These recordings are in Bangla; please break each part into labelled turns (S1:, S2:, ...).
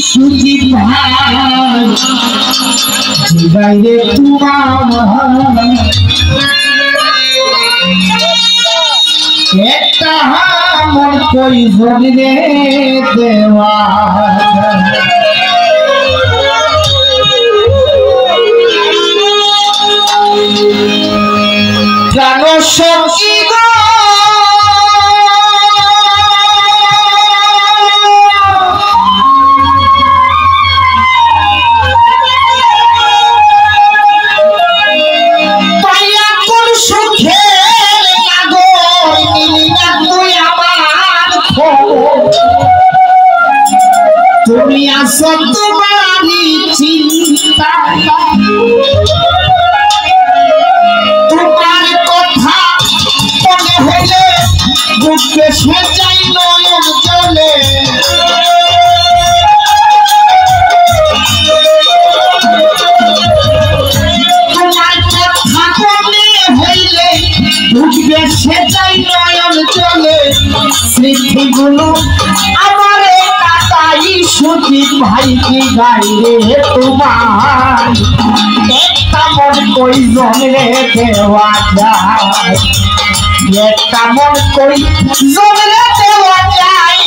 S1: সুখী ভাই বাইরে তোমার একটা মন কই জমিনে দেওয়া জানো সখী গো তুমি আসো তোমারই চিন্তা তোমার কথা মনে হলে বুকে সেজাই নয়ন জলে তোমার কথা মনে হইলে বুকে সেজাই নয়ন জলে স্মৃতিগুলো আমার সুখী ভাইকে গাইরে তোমার একটা মন কই জমরে দেওয়া যায় একটা মন কই জমরে দেওয়া যায়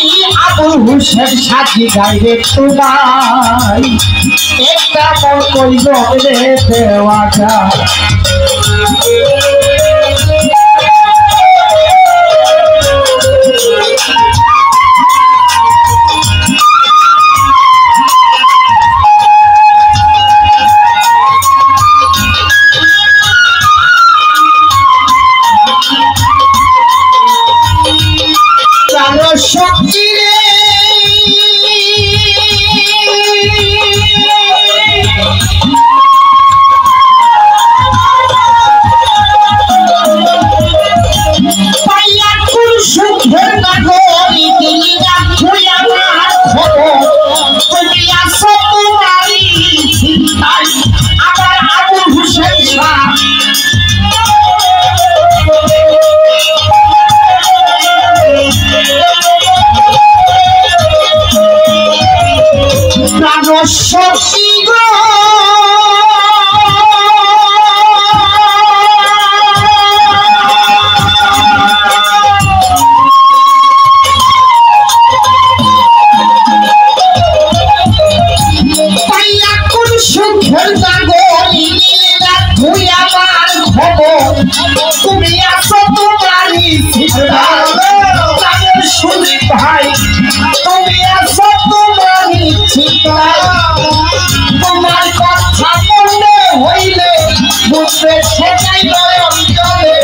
S1: আবুল হোসেন সাথী গাইরে তোমার একটা মন কই জমরে দেওয়া যায় শক্তি রে পাইয়া কোন সুখের নাগরি দিলি রাখুই আমার খবর তুমি আসো তোমারই চিন্তায় আমার আবুল হোসেন শাহ শক্তি গো পাইয়া কোন সুখের নাগরি তুই আমার খবর তুমি আসো তোমারই শুনি ভাই তুমি আসো তোমারই চিন্তায় তোমার কথা মনে হইলে বুঝবে সেটাই নয়ন জলে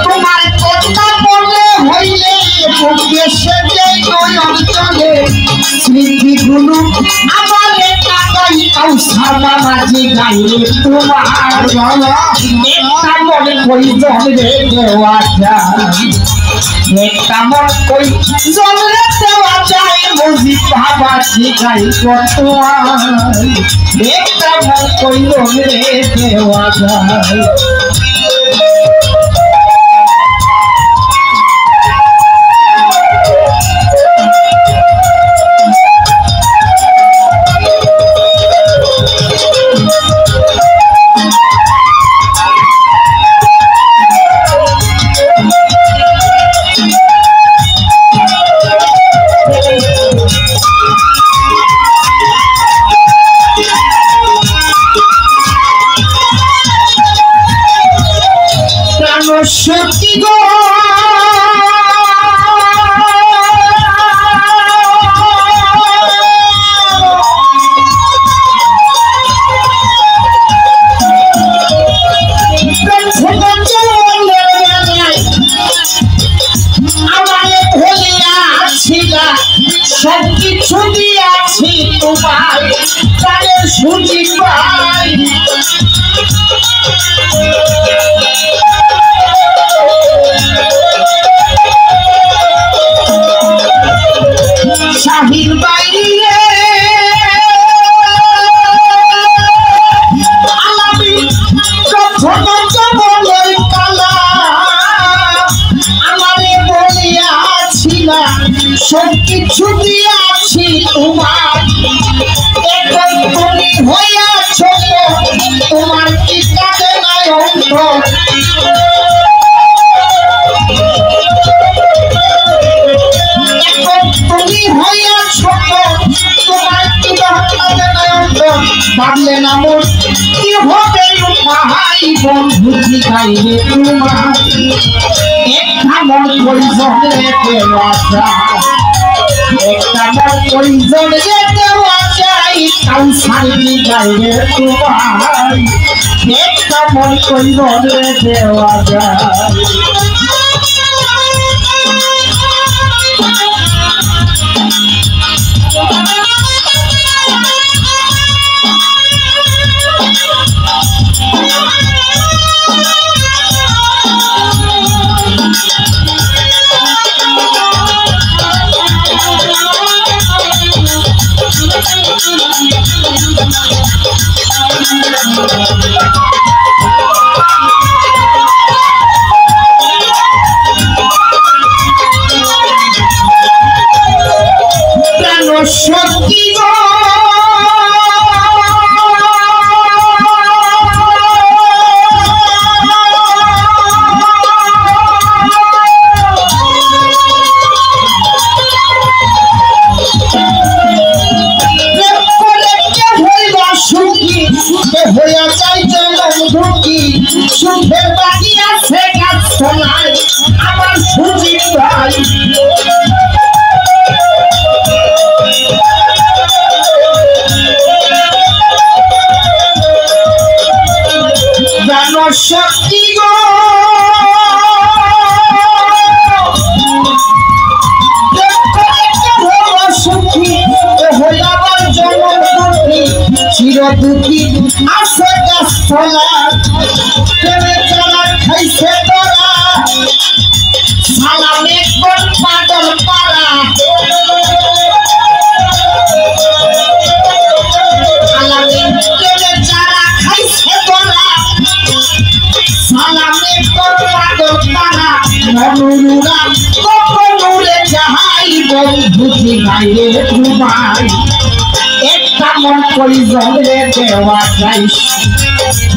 S1: তোমার কথা মনে হইলে বুঝবে সেটাই নয়ন জলে স্মৃতিগুলো আমার কাকাই কাউসার মাঝে গাইলে তোমার একটা মনে কই জমরে দেওয়া যায় একটা মন কই জমরে দেওয়া যায় বুঝি বাবা শিখাই তোমার একটা মন কই জমরে দেওয়া যায় শক্তি গো আমারে ভুলিয়া ছিলা সব কিছু দিয়াছি তোমার তারে সুখী পাই শাহির বাইরে আমি কখনো বলে কালা আমারে সব কিছু দিয়াছি তোমার এখন তুমি হইয়াছ তোমার কি কাজে নাই অন্ত এখন তুমি হইয়াছ তোমার কি কাজে নাই অন্ত ভাবলে না মোর কি হবে ভাই বন্ধু গাইবে তোমার একটা মন পরিজন রেখে বাঁচা একটা মন পরিজন রেখে বাঁচাই কাউ সারি গাইবে তোমার একটা মন পরিজন রেখে বাঁচা সত্যি গো হইয়া যাই জলমুখী সুখের বাড়ি আছে গাছ শোনায় আমার সুজিত ভাই জানো সত্যি গো চির দুঃখী আছে গাছতলা প্রেমে যারা খাইছে তোরা সালামে কোন পাগল পাড়া সালামে প্রেমে যারা খাইছে তোরা সালামে কোন পাগল পাড়া মনুরা কখনুরে যাহাই বন্ধুতি গাইলে তোমায় একটা মন পরিজন রে দেওয়া যাই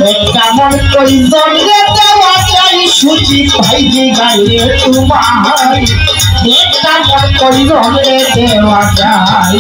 S1: একটা মন পরিজন রে দেওয়া যাই সুজিত ভাই যে গাইলে তোমার একটা মন পরিজন রে দেওয়া যায়